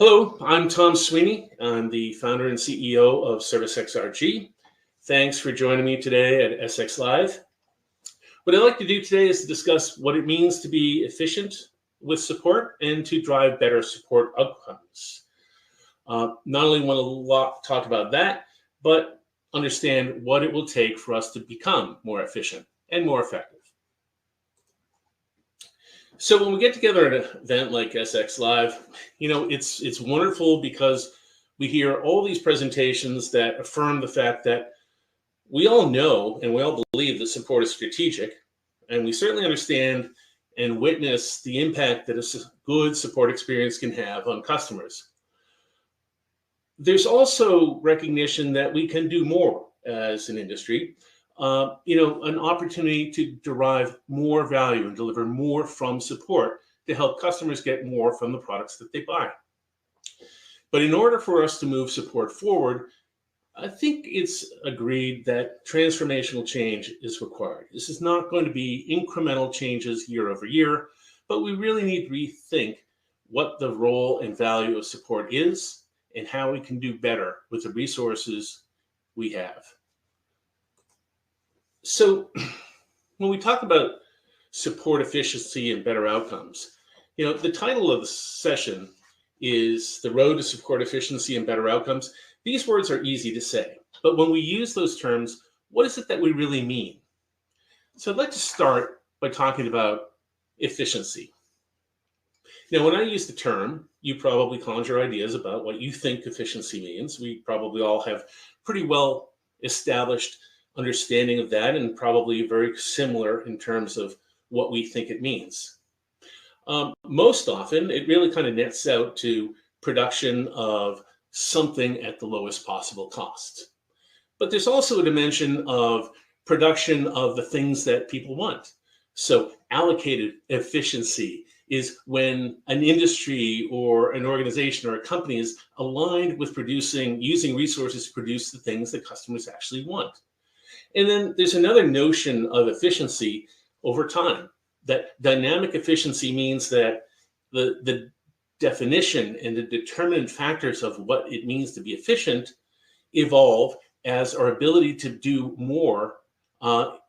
Hello, I'm Tom Sweeny. I'm the founder and CEO of ServiceXRG. Thanks for joining me today at SX Live. What I'd like to do today is to discuss what it means to be efficient with support and to drive better support outcomes. Not only want to talk about that, but understand what it will take for us to become more efficient and more effective. So when we get together at an event like SX Live, it's wonderful because we hear all these presentations that affirm the fact that we all know and we all believe that support is strategic, and we certainly understand and witness the impact that a good support experience can have on customers. There's also recognition that we can do more as an industry. An opportunity to derive more value and deliver more from support to help customers get more from the products that they buy. But in order for us to move support forward, I think it's agreed that transformational change is required. This is not going to be incremental changes year over year, but we really need to rethink what the role and value of support is and how we can do better with the resources we have. So when we talk about support efficiency and better outcomes, the title of the session is The Road to Support Efficiency and Better Outcomes. These words are easy to say, but when we use those terms, what is it that we really mean? So I'd like to start by talking about efficiency. Now, when I use the term, you probably conjure ideas about what you think efficiency means. We probably all have pretty well established understanding of that, and probably very similar in terms of what we think it means. Most often, it really kind of nets out to production of something at the lowest possible cost. But there's also a dimension of production of the things that people want. So allocated efficiency is when an industry or an organization or a company is aligned with using resources to produce the things that customers actually want. And then there's another notion of efficiency over time. That dynamic efficiency means that the definition and the determinant factors of what it means to be efficient evolve as our ability to do more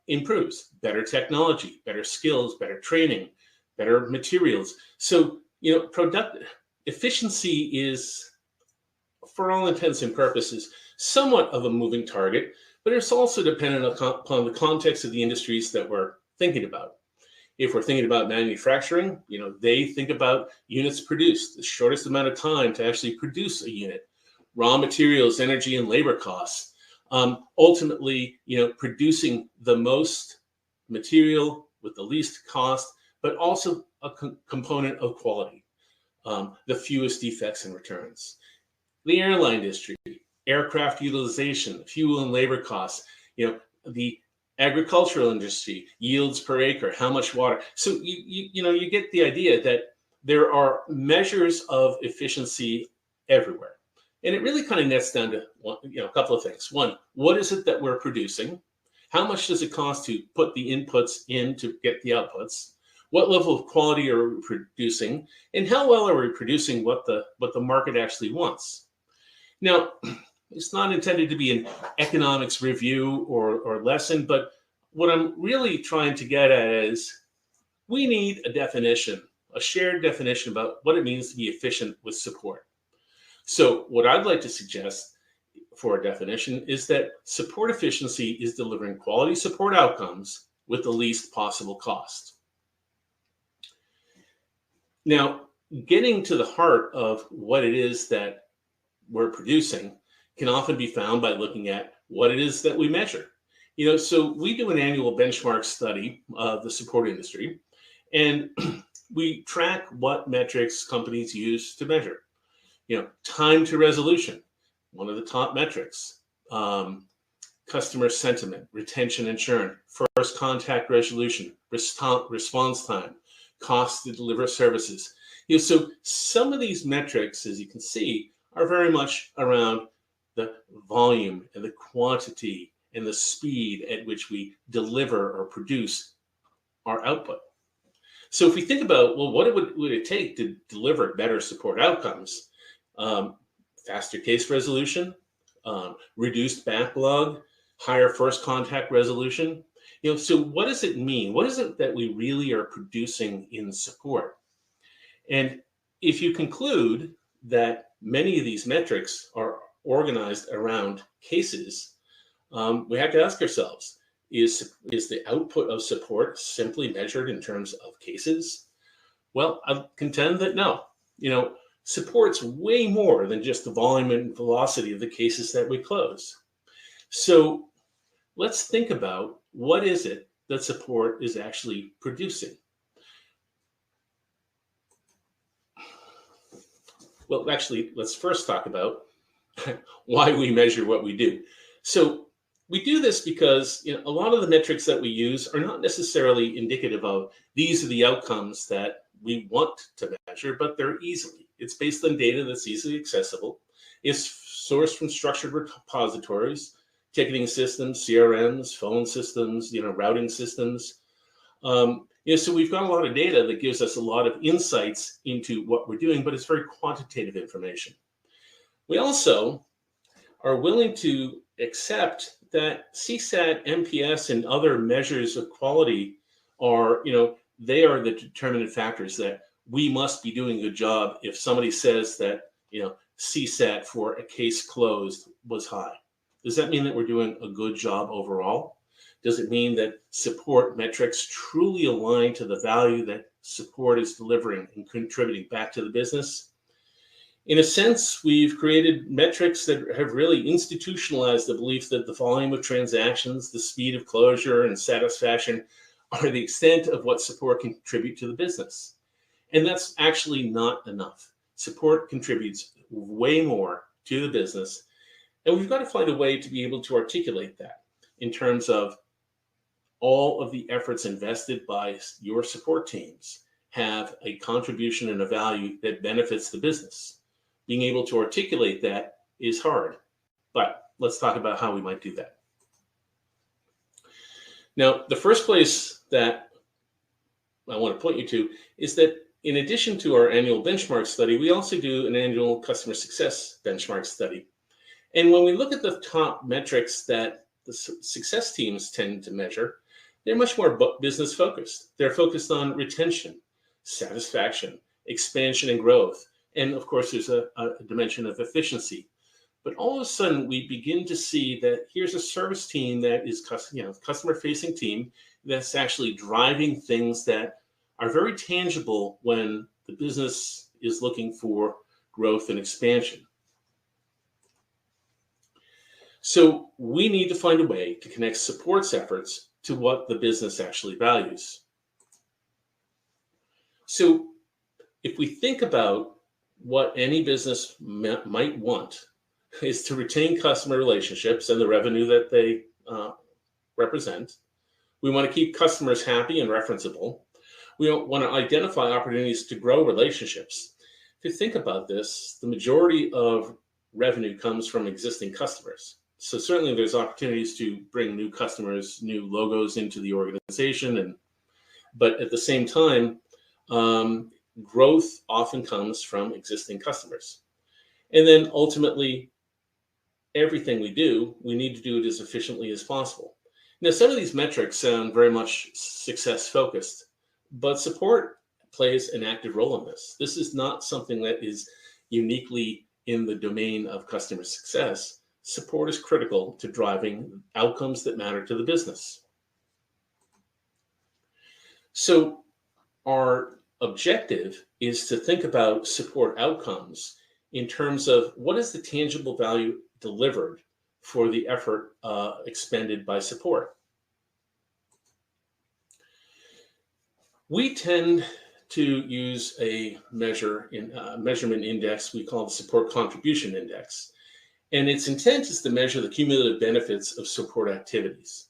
improves. Better technology, better skills, better training, better materials. So, efficiency is, for all intents and purposes, somewhat of a moving target, but it's also dependent upon the context of the industries that we're thinking about. If we're thinking about manufacturing, they think about units produced, the shortest amount of time to actually produce a unit, raw materials, energy, and labor costs. Ultimately, producing the most material with the least cost, but also a component of quality, the fewest defects and returns. The airline industry, aircraft utilization, fuel and labor costs, the agricultural industry, yields per acre, how much water. So you get the idea that there are measures of efficiency everywhere. And it really kind of nets down to a couple of things. One, what is it that we're producing? How much does it cost to put the inputs in to get the outputs? What level of quality are we producing? And how well are we producing what the market actually wants? Now, it's not intended to be an economics review or lesson, but what I'm really trying to get at is we need a definition, a shared definition about what it means to be efficient with support. So what I'd like to suggest for a definition is that support efficiency is delivering quality support outcomes with the least possible cost. Now, getting to the heart of what it is that we're producing can often be found by looking at what it is that we measure. So we do an annual benchmark study of the support industry, and we track what metrics companies use to measure. Time to resolution, one of the top metrics. Customer sentiment, retention and churn, first contact resolution, response time, cost to deliver services. So some of these metrics, as you can see, are very much around the volume and the quantity and the speed at which we deliver or produce our output. So if we think about, well, what would it take to deliver better support outcomes? faster case resolution, reduced backlog, higher first contact resolution. So what does it mean? What is it that we really are producing in support? And if you conclude that many of these metrics are organized around cases, we have to ask ourselves, is the output of support simply measured in terms of cases? Well, I contend that no. Support's way more than just the volume and velocity of the cases that we close. So let's think about what is it that support is actually producing. Well, actually, let's first talk about why we measure what we do. So we do this because a lot of the metrics that we use are not necessarily indicative of these are the outcomes that we want to measure, but they're easily. It's based on data that's easily accessible. It's sourced from structured repositories, ticketing systems, CRMs, phone systems, routing systems. So we've got a lot of data that gives us a lot of insights into what we're doing, but it's very quantitative information. We also are willing to accept that CSAT, NPS, and other measures of quality are, they are the determinant factors that we must be doing a good job if somebody says that, CSAT for a case closed was high. Does that mean that we're doing a good job overall? Does it mean that support metrics truly align to the value that support is delivering and contributing back to the business? In a sense, we've created metrics that have really institutionalized the belief that the volume of transactions, the speed of closure, and satisfaction are the extent of what support can contribute to the business. And that's actually not enough. Support contributes way more to the business, and we've got to find a way to be able to articulate that in terms of all of the efforts invested by your support teams have a contribution and a value that benefits the business. Being able to articulate that is hard, but let's talk about how we might do that. Now, the first place that I want to point you to is that in addition to our annual benchmark study, we also do an annual customer success benchmark study. And when we look at the top metrics that the success teams tend to measure, they're much more business focused. They're focused on retention, satisfaction, expansion, and growth. And of course, there's a dimension of efficiency. But all of a sudden, we begin to see that here's a service team that is customer-facing team that's actually driving things that are very tangible when the business is looking for growth and expansion. So we need to find a way to connect support's efforts to what the business actually values. So if we think about what any business might want is to retain customer relationships and the revenue that they represent. We want to keep customers happy and referenceable. We want to identify opportunities to grow relationships. If you think about this, the majority of revenue comes from existing customers. So certainly there's opportunities to bring new customers, new logos into the organization, but at the same time, growth often comes from existing customers. And then ultimately, everything we do, we need to do it as efficiently as possible. Now, some of these metrics sound very much success focused, but support plays an active role in this. This is not something that is uniquely in the domain of customer success. Support is critical to driving outcomes that matter to the business. So our objective is to think about support outcomes in terms of what is the tangible value delivered for the effort expended by support. We tend to use a measurement index we call the support contribution index. And its intent is to measure the cumulative benefits of support activities.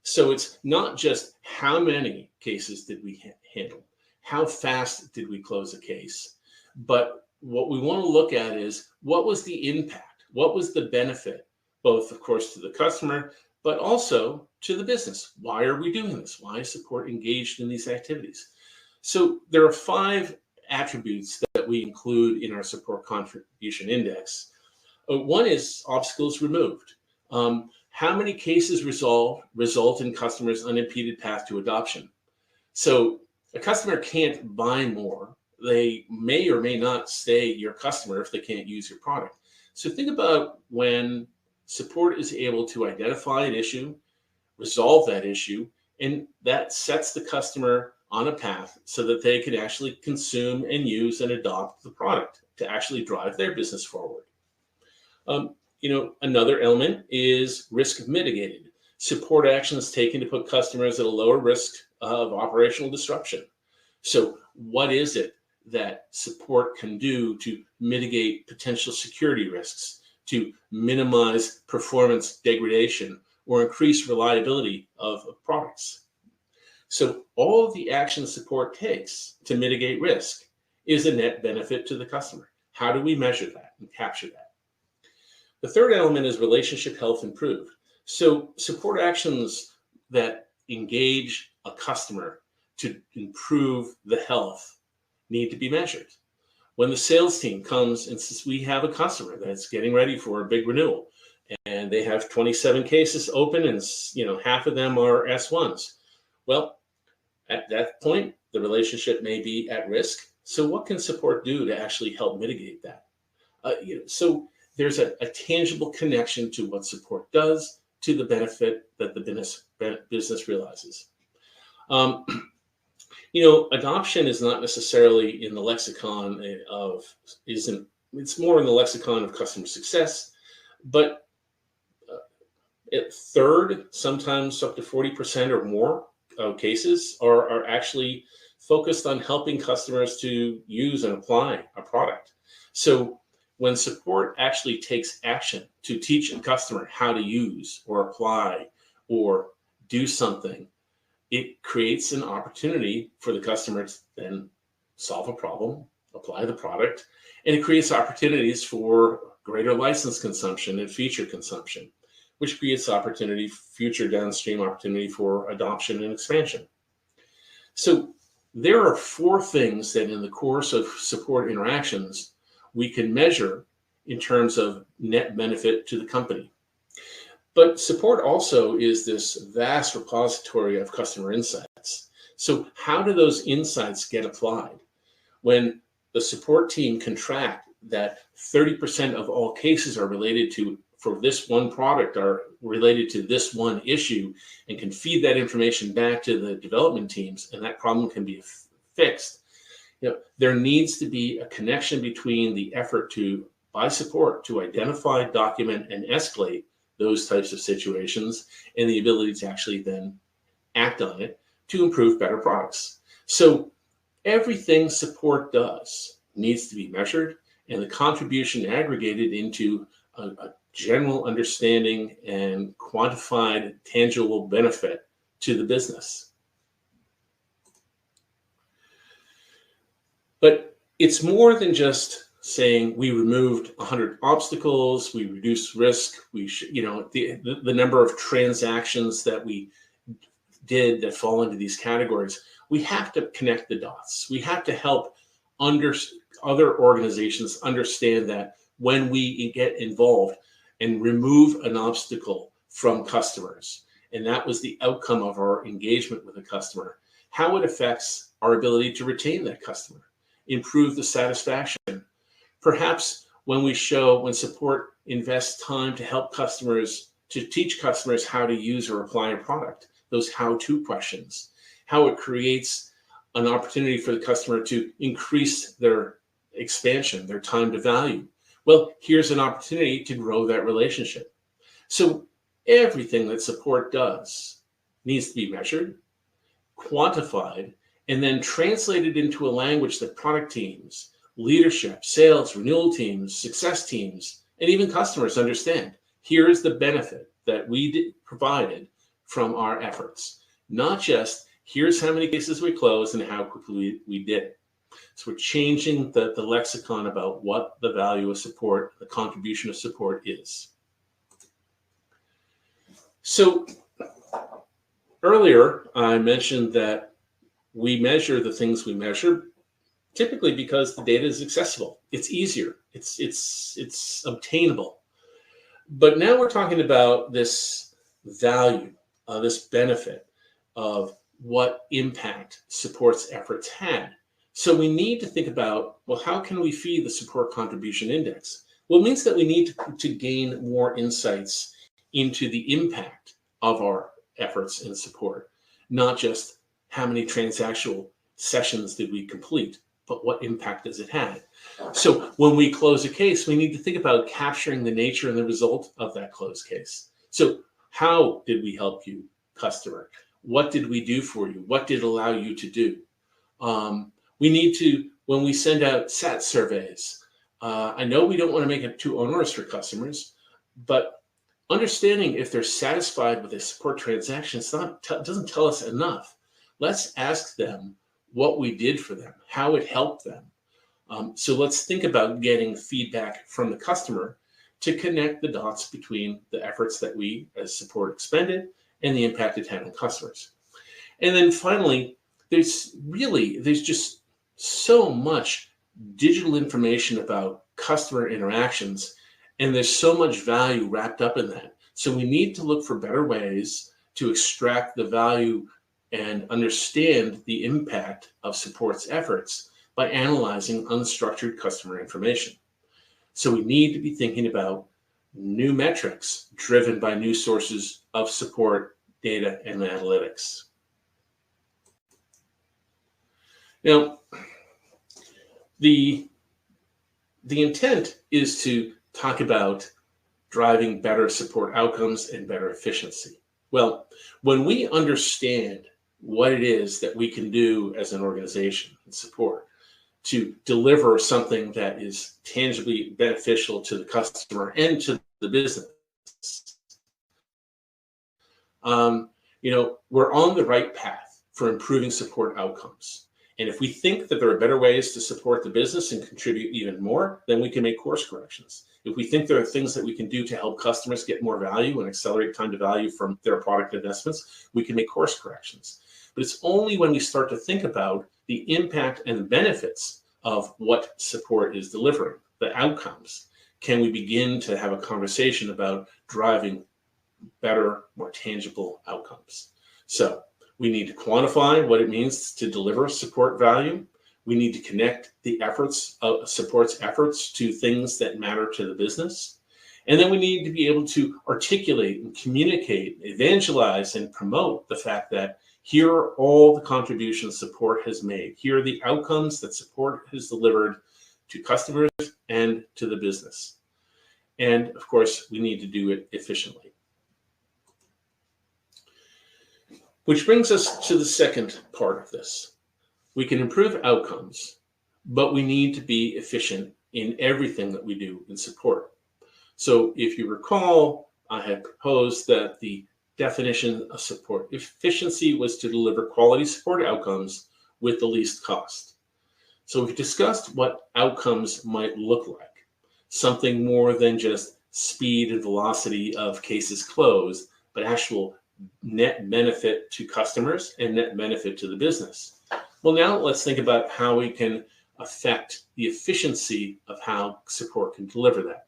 So it's not just how many cases did we handle, how fast did we close a case, but what we want to look at is what was the impact, what was the benefit, both of course to the customer, but also to the business. Why are we doing this? Why is support engaged in these activities? So there are 5 attributes that that we include in our support contribution index. One is obstacles removed. How many cases result in customers' unimpeded path to adoption? So a customer can't buy more. They may or may not stay your customer if they can't use your product. So think about when support is able to identify an issue, resolve that issue, and that sets the customer on a path so that they can actually consume and use and adopt the product to actually drive their business forward. Another element is risk mitigated. Support actions taken to put customers at a lower risk of operational disruption. So what is it that support can do to mitigate potential security risks, to minimize performance degradation, or increase reliability of products? So all of the action support takes to mitigate risk is a net benefit to the customer. How do we measure that and capture that? The third element is relationship health improved. So support actions that engage a customer to improve the health need to be measured. When the sales team comes and says, we have a customer that's getting ready for a big renewal and they have 27 cases open and half of them are S1s. Well, at that point, the relationship may be at risk. So what can support do to actually help mitigate that? So there's a tangible connection to what support does to the benefit that the business realizes. Adoption is not necessarily in the lexicon it's more in the lexicon of customer success, but at third, sometimes up to 40% or more of cases are actually focused on helping customers to use and apply a product. So when support actually takes action to teach a customer how to use or apply or do something, it creates an opportunity for the customer to then solve a problem, apply the product, and it creates opportunities for greater license consumption and feature consumption, which creates future downstream opportunity for adoption and expansion. So there are 4 things that in the course of support interactions we can measure in terms of net benefit to the company. But support also is this vast repository of customer insights. So how do those insights get applied? When the support team can track that 30% of all cases are for this one product are related to this one issue and can feed that information back to the development teams and that problem can be fixed, there needs to be a connection between the effort by support to identify, document, and escalate those types of situations and the ability to actually then act on it to improve better products. So everything support does needs to be measured and the contribution aggregated into a general understanding and quantified tangible benefit to the business. But it's more than just saying we removed 100 obstacles, we reduced risk, the number of transactions that we did that fall into these categories. We have to connect the dots. We have to help other organizations understand that when we get involved and remove an obstacle from customers, and that was the outcome of our engagement with a customer, how it affects our ability to retain that customer, improve the satisfaction. Perhaps when support invests time to help customers, to teach customers how to use or apply a product, those how-to questions, how it creates an opportunity for the customer to increase their expansion, their time to value. Well, here's an opportunity to grow that relationship. So everything that support does needs to be measured, quantified, and then translated into a language that product teams, leadership, sales, renewal teams, success teams, and even customers understand. Here is the benefit that we provided from our efforts. Not just, here's how many cases we closed and how quickly we did it. So we're changing the lexicon about what the value of support, the contribution of support is. So earlier, I mentioned that we measure the things we measure typically because the data is accessible. It's easier. It's obtainable. But now we're talking about this value, this benefit of what impact support's efforts had. So we need to think about, well, how can we feed the support contribution index? Well, it means that we need to gain more insights into the impact of our efforts in support, not just how many transactional sessions did we complete, but what impact has it had? So when we close a case, we need to think about capturing the nature and the result of that closed case. So how did we help you, customer? What did we do for you? What did it allow you to do? We need to, when we send out SAT surveys, I know we don't want to make it too onerous for customers, but understanding if they're satisfied with a support transaction doesn't tell us enough. Let's ask them what we did for them, how it helped them. So let's think about getting feedback from the customer to connect the dots between the efforts that we as support expended and the impact it had on customers. And then finally, there's just so much digital information about customer interactions, and there's so much value wrapped up in that. So we need to look for better ways to extract the value and understand the impact of support's efforts by analyzing unstructured customer information. So we need to be thinking about new metrics driven by new sources of support, data, and analytics. Now, the intent is to talk about driving better support outcomes and better efficiency. Well, when we understand what it is that we can do as an organization in support to deliver something that is tangibly beneficial to the customer and to the business, we're on the right path for improving support outcomes. And if we think that there are better ways to support the business and contribute even more, then we can make course corrections. If we think there are things that we can do to help customers get more value and accelerate time to value from their product investments, we can make course corrections. But it's only when we start to think about the impact and the benefits of what support is delivering, the outcomes, can we begin to have a conversation about driving better, more tangible outcomes. So we need to quantify what it means to deliver support value. We need to connect the efforts of support's efforts to things that matter to the business. And then we need to be able to articulate and communicate, evangelize, and promote the fact that here are all the contributions support has made. Here are the outcomes that support has delivered to customers and to the business. And of course, we need to do it efficiently. Which brings us to the second part of this. We can improve outcomes, but we need to be efficient in everything that we do in support. So if you recall, I had proposed that the definition of support efficiency was to deliver quality support outcomes with the least cost. So we've discussed what outcomes might look like, something more than just speed and velocity of cases closed, but actual net benefit to customers and net benefit to the business. Well, now let's think about how we can affect the efficiency of how support can deliver that.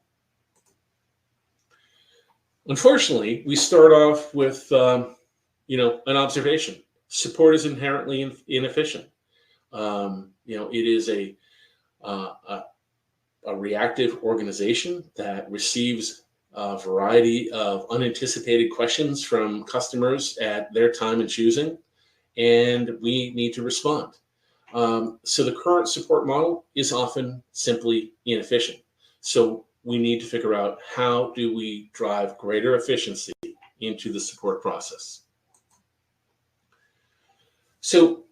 Unfortunately, we start off with an observation. Support is inherently inefficient. It is a reactive organization that receives a variety of unanticipated questions from customers at their time and choosing, and we need to respond. So the current support model is often simply inefficient. So we need to figure out, how do we drive greater efficiency into the support process? So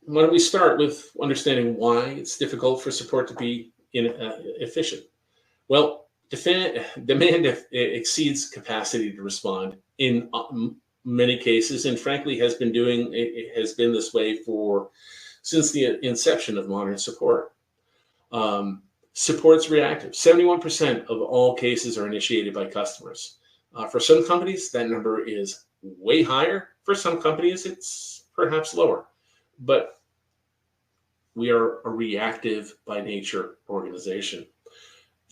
why don't we start with understanding why it's difficult for support to be efficient? Well, demand exceeds capacity to respond in many cases, and frankly has been this way since the inception of modern support. Support's reactive. 71% of all cases are initiated by customers. For some companies, that number is way higher. For some companies, it's perhaps lower. But we are a reactive by nature organization.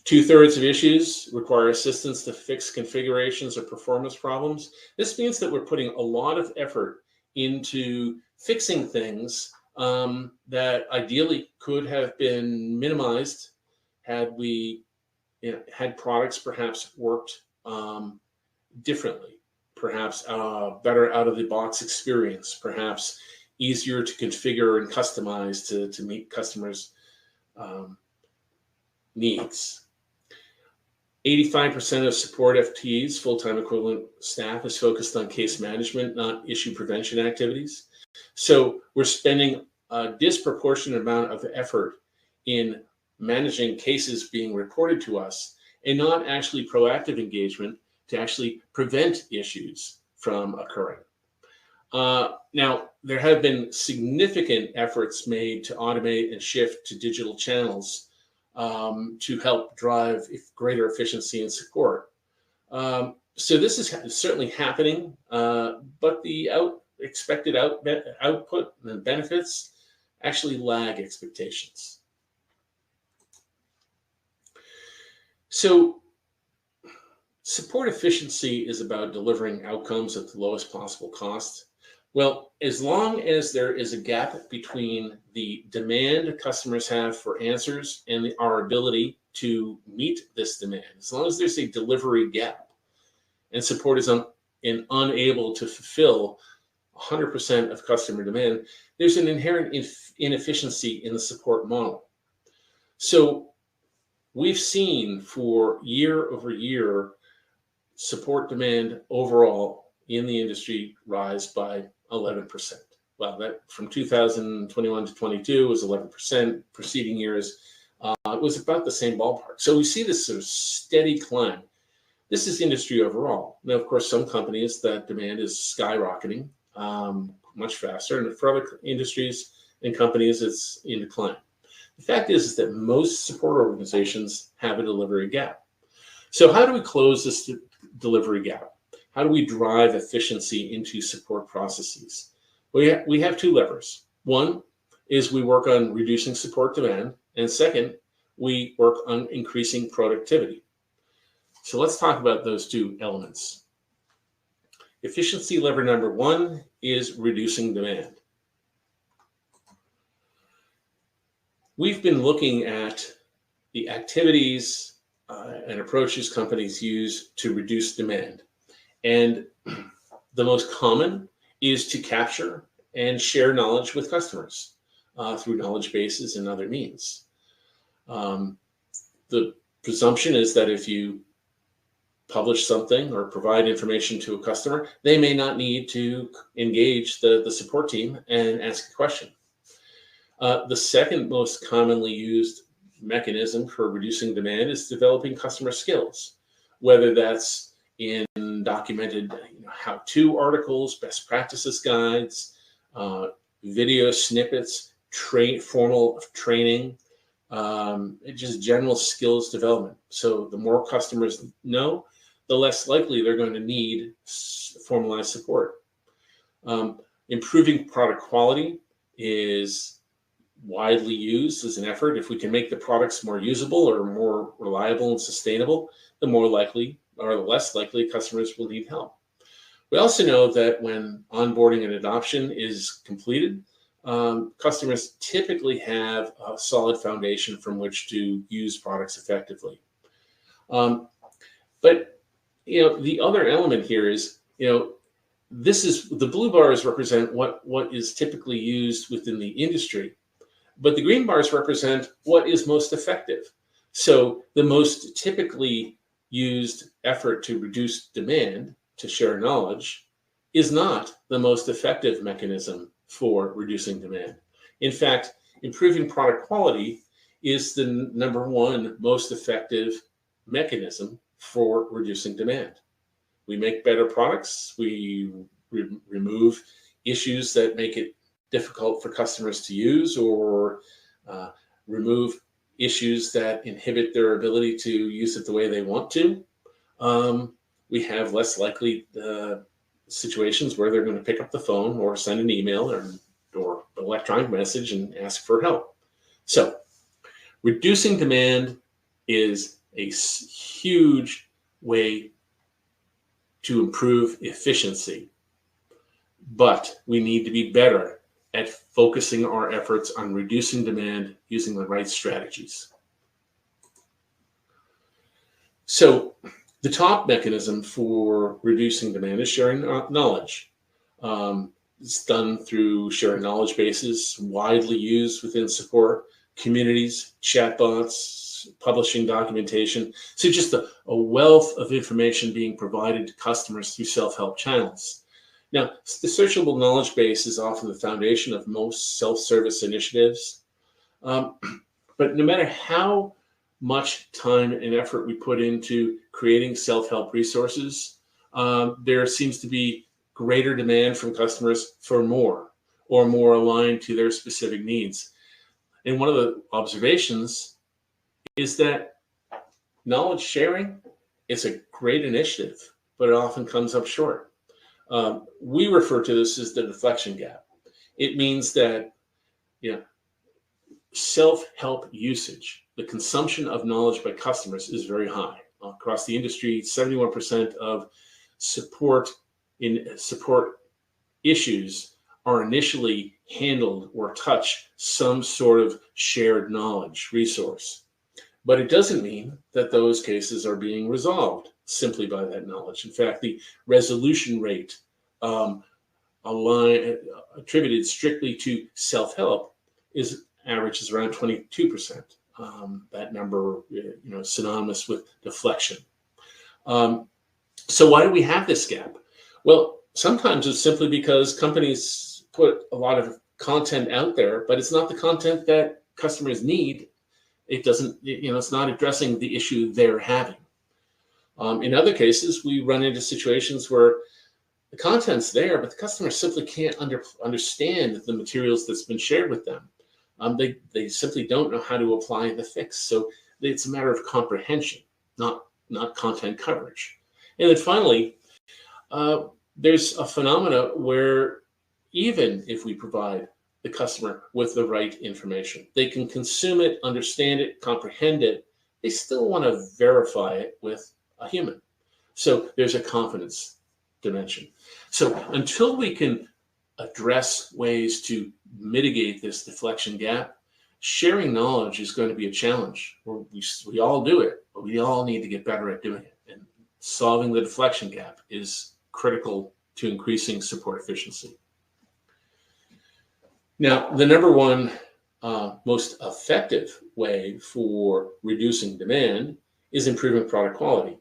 2/3 of issues require assistance to fix configurations or performance problems. This means that we're putting a lot of effort into fixing things that ideally could have been minimized had we had products perhaps worked differently, perhaps better out of the box experience, perhaps easier to configure and customize to meet customers' needs. 85% of support FTEs, full-time equivalent staff, is focused on case management, not issue prevention activities. So we're spending a disproportionate amount of effort in managing cases being reported to us and not actually proactive engagement to actually prevent issues from occurring. Now, there have been significant efforts made to automate and shift to digital channels to help drive greater efficiency and support. So this is certainly happening, but the expected output and benefits actually lag expectations. So support efficiency is about delivering outcomes at the lowest possible cost. Well, as long as there is a gap between the demand customers have for answers and our ability to meet this demand, as long as there's a delivery gap and support is unable to fulfill 100% of customer demand, there's an inherent inefficiency in the support model. So we've seen for year over year support demand overall in the industry rise by 11%. Well, that from 2021 to 22 was 11%. Preceding years, it was about the same ballpark. So we see this sort of steady climb. This is industry overall. Now, of course, some companies that demand is skyrocketing much faster, and for other industries and companies, it's in decline. The fact is that most support organizations have a delivery gap. So how do we close this delivery gap? How do we drive efficiency into support processes? We have two levers. One is we work on reducing support demand, and second, we work on increasing productivity. So let's talk about those two elements. Efficiency lever number one is reducing demand. We've been looking at the activities and approaches companies use to reduce demand. And the most common is to capture and share knowledge with customers through knowledge bases and other means. The presumption is that if you publish something or provide information to a customer, they may not need to engage the support team and ask a question. The second most commonly used mechanism for reducing demand is developing customer skills, whether that's in documented how-to articles, best practices guides, video snippets, formal training, just general skills development. So the more customers know, the less likely they're going to need formalized support. Improving product quality is widely used as an effort. If we can make the products more usable or more reliable and sustainable, the more likely or the less likely customers will need help. We also know that when onboarding and adoption is completed, customers typically have a solid foundation from which to use products effectively. But the other element here is, this is the blue bars represent what is typically used within the industry, but the green bars represent what is most effective. So the most typically used effort to reduce demand, to share knowledge, is not the most effective mechanism for reducing demand. In fact, improving product quality is the number one most effective mechanism for reducing demand. We make better products, we remove issues that make it difficult for customers to use, or remove issues that inhibit their ability to use it the way they want to. We have less likely situations where they're going to pick up the phone or send an email or electronic message and ask for help. So reducing demand is a huge way to improve efficiency, but we need to be better at focusing our efforts on reducing demand using the right strategies. So the top mechanism for reducing demand is sharing knowledge. It's done through sharing knowledge bases, widely used within support, communities, chatbots, publishing documentation. So just a wealth of information being provided to customers through self-help channels. Now, the searchable knowledge base is often the foundation of most self-service initiatives. But no matter how much time and effort we put into creating self-help resources, there seems to be greater demand from customers for more or more aligned to their specific needs. And one of the observations is that knowledge sharing is a great initiative, but it often comes up short. We refer to this as the deflection gap. It means that self-help usage, the consumption of knowledge by customers, is very high. Across the industry, 71% of support issues are initially handled or touch some sort of shared knowledge resource. But it doesn't mean that those cases are being resolved simply by that knowledge. In fact, the resolution rate attributed strictly to self-help averages around 22%. That number, synonymous with deflection. So why do we have this gap? Well, sometimes it's simply because companies put a lot of content out there, but it's not the content that customers need. It doesn't, it's not addressing the issue they're having. In other cases, we run into situations where the content's there, but the customer simply can't understand the materials that's been shared with them. They simply don't know how to apply the fix. So it's a matter of comprehension, not content coverage. And then finally, there's a phenomena where even if we provide the customer with the right information, they can consume it, understand it, comprehend it, they still want to verify it with a human. So there's a confidence dimension. So until we can address ways to mitigate this deflection gap, sharing knowledge is going to be a challenge. We all do it, but we all need to get better at doing it. And solving the deflection gap is critical to increasing support efficiency. Now, the number one most effective way for reducing demand is improving product quality.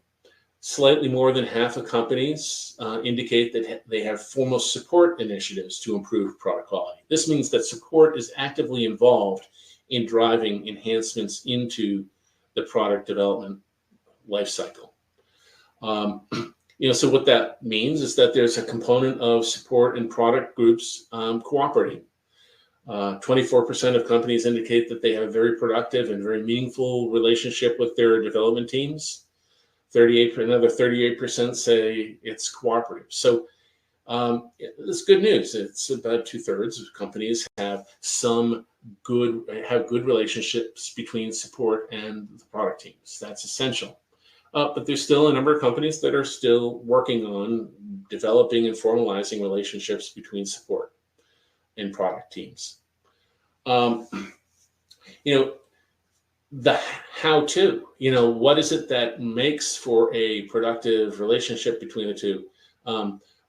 Slightly more than half of companies indicate that they have formal support initiatives to improve product quality. This means that support is actively involved in driving enhancements into the product development lifecycle. So what that means is that there's a component of support and product groups cooperating. 24% of companies indicate that they have a very productive and very meaningful relationship with their development teams. Another 38% say it's cooperative. So it's good news. It's about 2/3 of companies have good relationships between support and the product teams. That's essential. But there's still a number of companies that are still working on developing and formalizing relationships between support and product teams. The how-to, what is it that makes for a productive relationship between the two?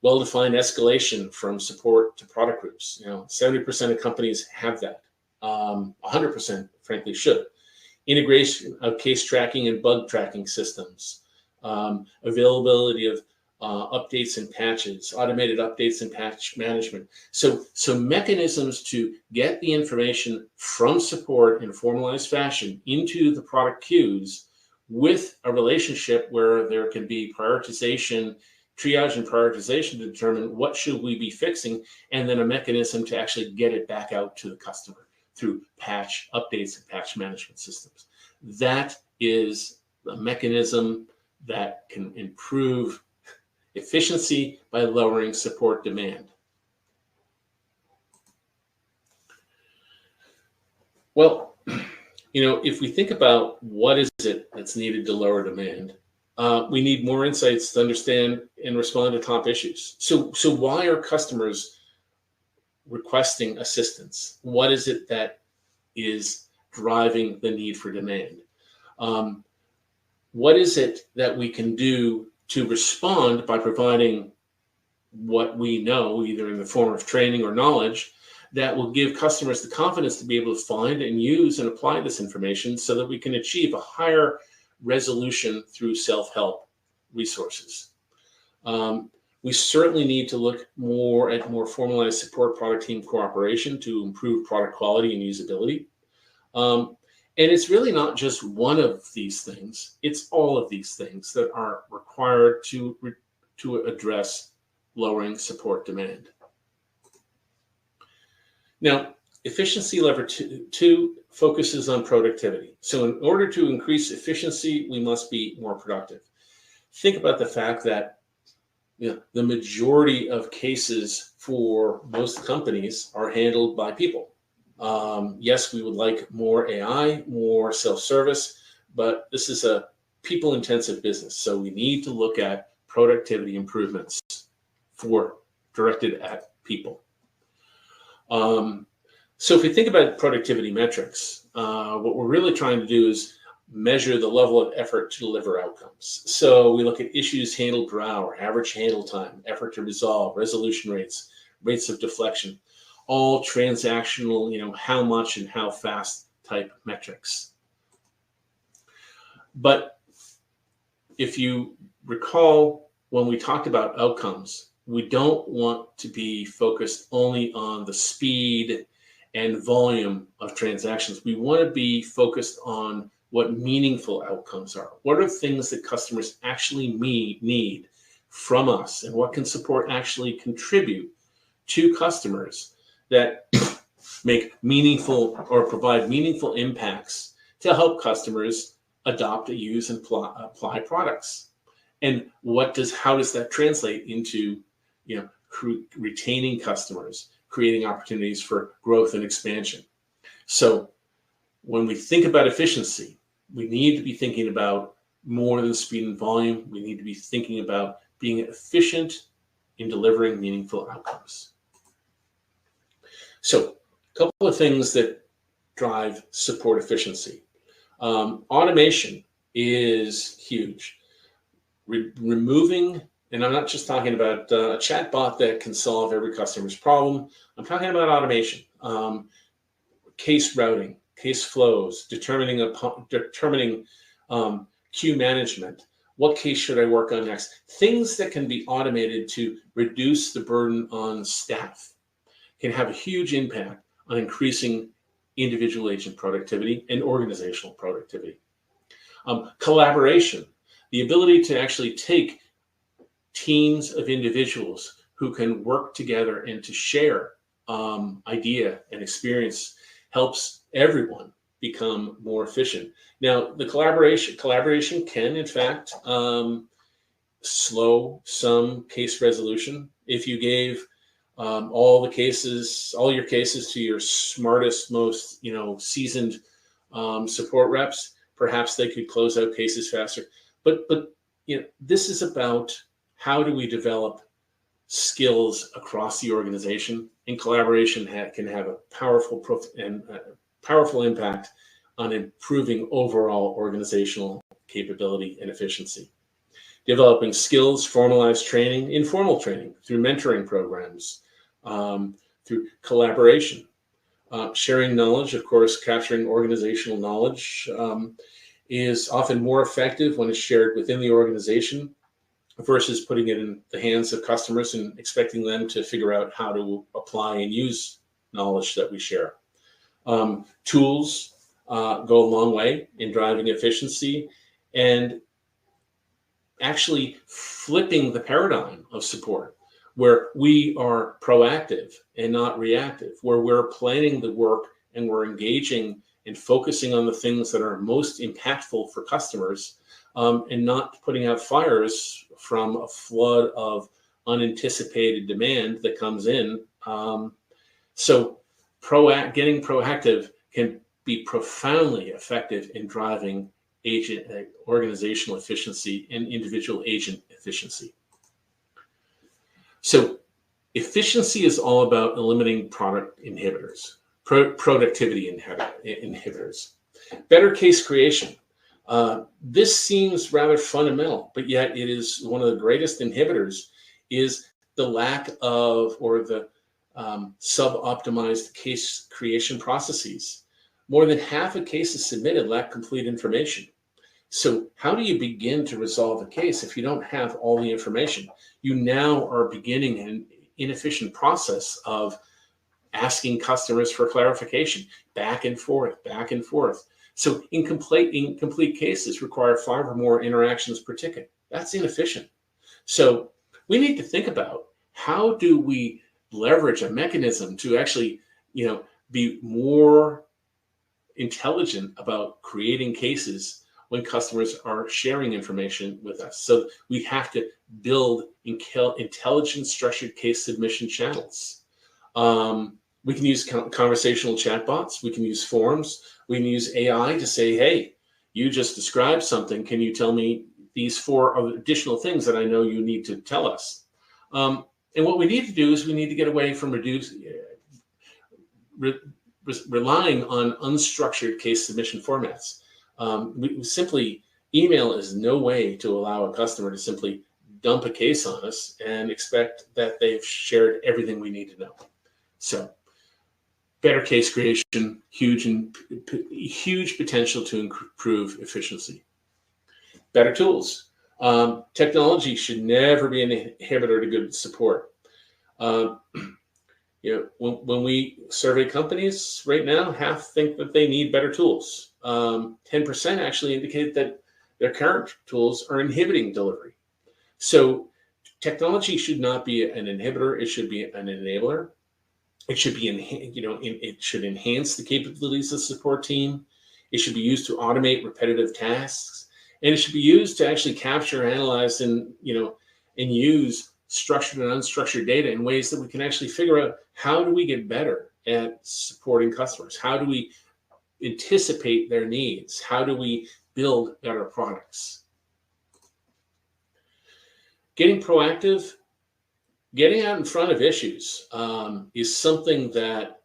Well-defined escalation from support to product groups. 70% of companies have that. 100%, frankly, should. Integration of case tracking and bug tracking systems. Availability of updates and patches, automated updates and patch management. So mechanisms to get the information from support in a formalized fashion into the product queues with a relationship where there can be prioritization, triage and prioritization to determine what should we be fixing, and then a mechanism to actually get it back out to the customer through patch updates and patch management systems. That is a mechanism that can improve efficiency by lowering support demand. Well, if we think about what is it that's needed to lower demand, we need more insights to understand and respond to top issues. So why are customers requesting assistance? What is it that is driving the need for demand? What is it that we can do to respond by providing what we know, either in the form of training or knowledge, that will give customers the confidence to be able to find and use and apply this information so that we can achieve a higher resolution through self-help resources. We certainly need to look more at more formalized support product team cooperation to improve product quality and usability. And it's really not just one of these things, it's all of these things that are required to address lowering support demand. Now, efficiency lever two focuses on productivity. So in order to increase efficiency, we must be more productive. Think about the fact that the majority of cases for most companies are handled by people. Yes, we would like more AI, more self-service, but this is a people-intensive business. So we need to look at productivity improvements directed at people. So if we think about productivity metrics, what we're really trying to do is measure the level of effort to deliver outcomes. So we look at issues handled per hour, average handle time, effort to resolve, resolution rates, rates of deflection, all transactional, how much and how fast type metrics. But if you recall, when we talked about outcomes, we don't want to be focused only on the speed and volume of transactions. We want to be focused on what meaningful outcomes are. What are things that customers actually need from us, and what can support actually contribute to customers that make meaningful or provide meaningful impacts to help customers adopt, use, and apply products. And how does that translate into retaining customers, creating opportunities for growth and expansion? So when we think about efficiency, we need to be thinking about more than speed and volume. We need to be thinking about being efficient in delivering meaningful outcomes. So a couple of things that drive support efficiency. Automation is huge. Removing, and I'm not just talking about a chatbot that can solve every customer's problem. I'm talking about automation, case routing, case flows, determining queue management. What case should I work on next? Things that can be automated to reduce the burden on staff can have a huge impact on increasing individual agent productivity and organizational productivity. Collaboration, the ability to actually take teams of individuals who can work together and to share idea and experience helps everyone become more efficient. Now, the collaboration can, in fact, slow some case resolution. If you gave all your cases to your smartest, most seasoned support reps, perhaps they could close out cases faster. But this is about how do we develop skills across the organization, and collaboration can have a powerful impact on improving overall organizational capability and efficiency. Developing skills, formalized training, informal training through mentoring programs, through collaboration, sharing knowledge, of course, capturing organizational knowledge is often more effective when it's shared within the organization versus putting it in the hands of customers and expecting them to figure out how to apply and use knowledge that we share. Tools go a long way in driving efficiency and actually flipping the paradigm of support, where we are proactive and not reactive, where we're planning the work and we're engaging and focusing on the things that are most impactful for customers, and not putting out fires from a flood of unanticipated demand that comes in. So getting proactive can be profoundly effective in driving organizational efficiency and individual agent efficiency. So efficiency is all about eliminating product inhibitors, productivity inhibitors. Better case creation. This seems rather fundamental, but yet it is one of the greatest inhibitors is the lack of or the sub-optimized case creation processes. More than half of cases submitted lack complete information. So how do you begin to resolve a case if you don't have all the information? You now are beginning an inefficient process of asking customers for clarification, back and forth, back and forth. So incomplete cases require 5 or more interactions per ticket. That's inefficient. So we need to think about how do we leverage a mechanism to actually, be more intelligent about creating cases when customers are sharing information with us. So we have to build intelligent structured case submission channels. We can use conversational chatbots. We can use forms. We can use AI to say, hey, you just described something. Can you tell me these 4 additional things that I know you need to tell us? And what we need to do is we need to get away from relying on unstructured case submission formats. Email is no way to allow a customer to simply dump a case on us and expect that they've shared everything we need to know. So better case creation, huge potential to improve efficiency. Better tools. Technology should never be an inhibitor to good support. When we survey companies right now, half think that they need better tools. 10% actually indicate that their current tools are inhibiting delivery. So technology should not be an inhibitor. It should be an enabler. It should be, it should enhance the capabilities of the support team. It should be used to automate repetitive tasks, and it should be used to actually capture, analyze, and use structured and unstructured data in ways that we can actually figure out how do we get better at supporting customers? How do we anticipate their needs? How do we build better products? Getting proactive, getting out in front of issues is something that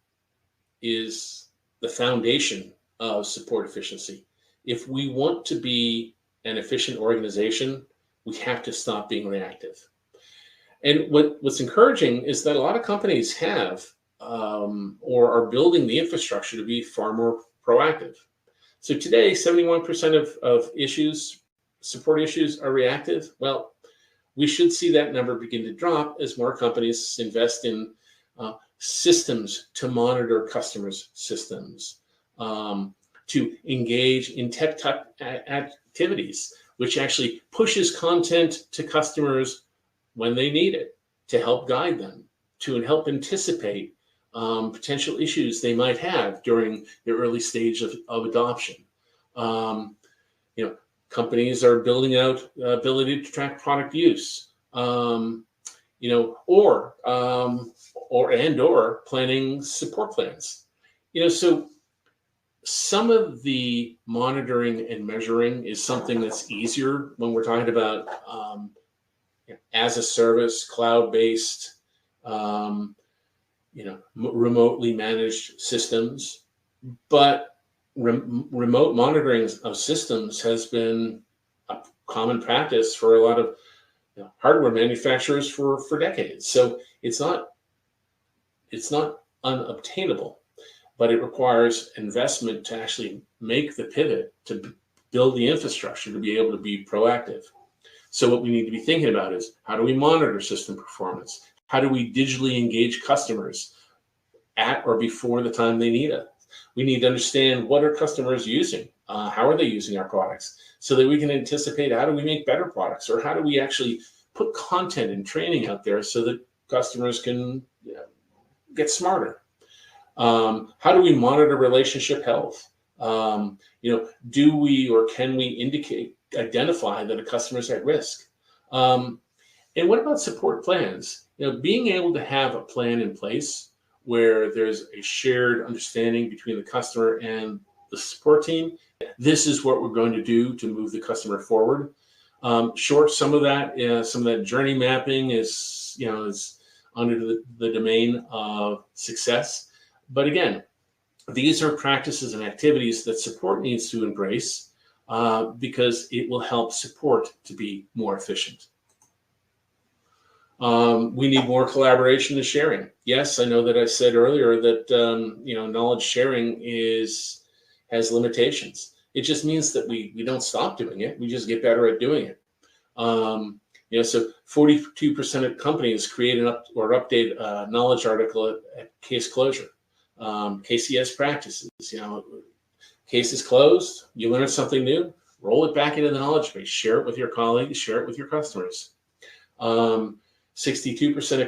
is the foundation of support efficiency. If we want to be an efficient organization, we have to stop being reactive. And what's encouraging is that a lot of companies have or are building the infrastructure to be far more proactive. So today, 71% of issues, support issues, are reactive. Well, we should see that number begin to drop as more companies invest in systems to monitor customers' systems, to engage in tech activities, which actually pushes content to customers when they need it, to help guide them, to help anticipate potential issues they might have during the early stage of adoption. Companies are building out ability to track product use, or planning support plans. So some of the monitoring and measuring is something that's easier when we're talking about as a service, cloud-based, remotely managed systems, but remote monitoring of systems has been a common practice for a lot of hardware manufacturers for decades. So it's not unobtainable, but it requires investment to actually make the pivot to build the infrastructure to be able to be proactive. So what we need to be thinking about is how do we monitor system performance? How do we digitally engage customers at or before the time they need it? We need to understand what are customers using, how are they using our products, so that we can anticipate how do we make better products, or how do we actually put content and training out there so that customers can get smarter. How do we monitor relationship health? Do we or can we identify that a customer is at risk? And what about support plans? Being able to have a plan in place where there's a shared understanding between the customer and the support team. This is what we're going to do to move the customer forward. Sure, some of that journey mapping is under the domain of success. But again, these are practices and activities that support needs to embrace because it will help support to be more efficient. We need more collaboration and sharing. Yes, I know that I said earlier that knowledge sharing has limitations. It just means that we don't stop doing it. We just get better at doing it. So 42% of companies create or update a knowledge article at case closure. KCS practices, case is closed, you learn something new, roll it back into the knowledge base, share it with your colleagues, share it with your customers. 62%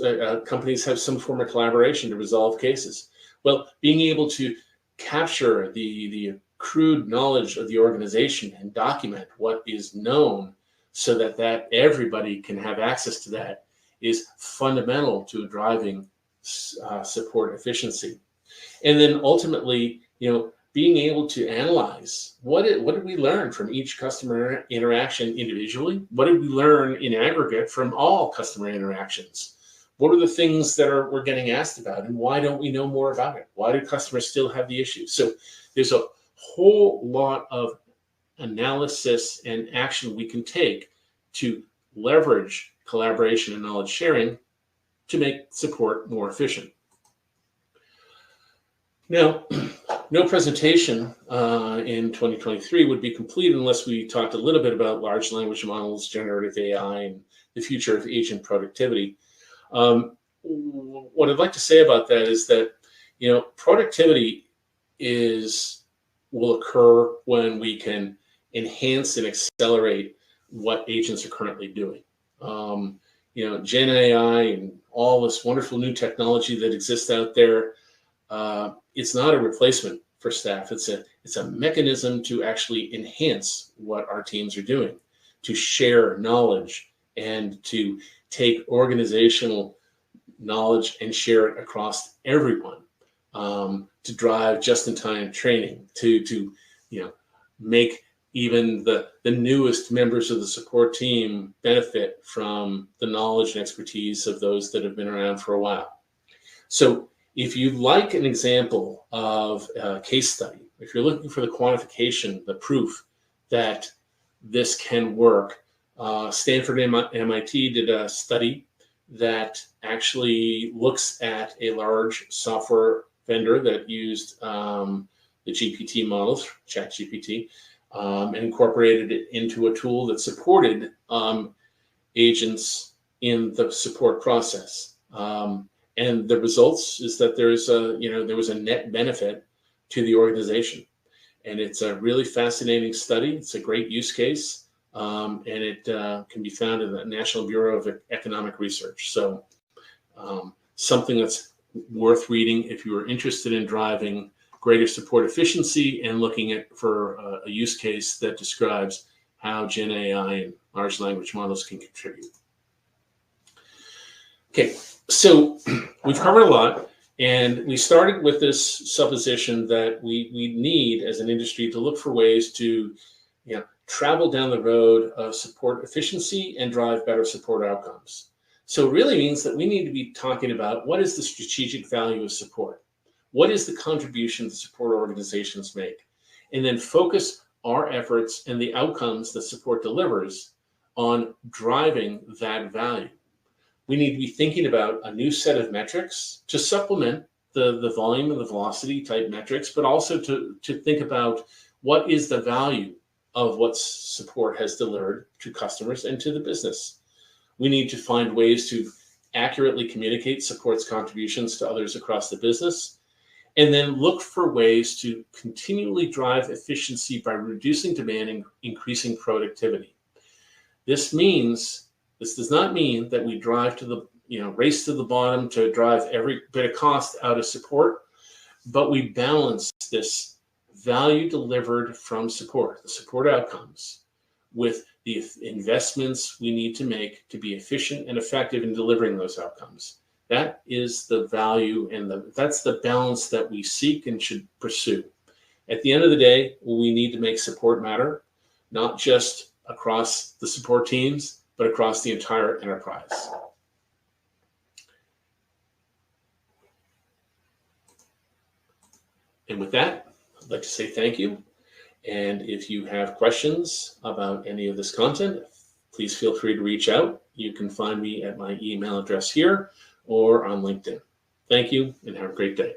of companies have some form of collaboration to resolve cases. Well, being able to capture the accrued knowledge of the organization and document what is known so that everybody can have access to that is fundamental to driving support efficiency. And then ultimately, being able to analyze what did we learn from each customer interaction individually? What did we learn in aggregate from all customer interactions? What are the things that we're getting asked about, and why don't we know more about it? Why do customers still have the issue? So there's a whole lot of analysis and action we can take to leverage collaboration and knowledge sharing to make support more efficient. Now, no presentation in 2023 would be complete unless we talked a little bit about large language models, generative AI, and the future of agent productivity. What I'd like to say about that is that, productivity will occur when we can enhance and accelerate what agents are currently doing. Gen AI and all this wonderful new technology that exists out there, it's not a replacement for staff. It's a mechanism to actually enhance what our teams are doing, to share knowledge and to take organizational knowledge and share it across everyone, to drive just-in-time training, to make even the newest members of the support team benefit from the knowledge and expertise of those that have been around for a while. So if you'd like an example of a case study, if you're looking for the quantification, the proof that this can work, Stanford and MIT did a study that actually looks at a large software vendor that used the GPT models, ChatGPT, and incorporated it into a tool that supported agents in the support process. And the results is that there was a net benefit to the organization. And it's a really fascinating study. It's a great use case. And it can be found in the National Bureau of Economic Research. So something that's worth reading if you are interested in driving greater support efficiency and looking for a use case that describes how Gen AI and large language models can contribute. Okay, so we've covered a lot, and we started with this supposition that we need as an industry to look for ways to travel down the road of support efficiency and drive better support outcomes. So it really means that we need to be talking about what is the strategic value of support? What is the contribution that support organizations make? And then focus our efforts and the outcomes that support delivers on driving that value. We need to be thinking about a new set of metrics to supplement the volume and the velocity type metrics, but also to think about what is the value of what support has delivered to customers and to the business. We need to find ways to accurately communicate support's contributions to others across the business, and then look for ways to continually drive efficiency by reducing demand and increasing productivity. This does not mean that we drive to the, race to the bottom to drive every bit of cost out of support, but we balance this value delivered from support, the support outcomes, with the investments we need to make to be efficient and effective in delivering those outcomes. That is the value, and that's the balance that we seek and should pursue. At the end of the day, we need to make support matter, not just across the support teams, but across the entire enterprise. And with that, I'd like to say thank you. And if you have questions about any of this content, please feel free to reach out. You can find me at my email address here or on LinkedIn. Thank you and have a great day.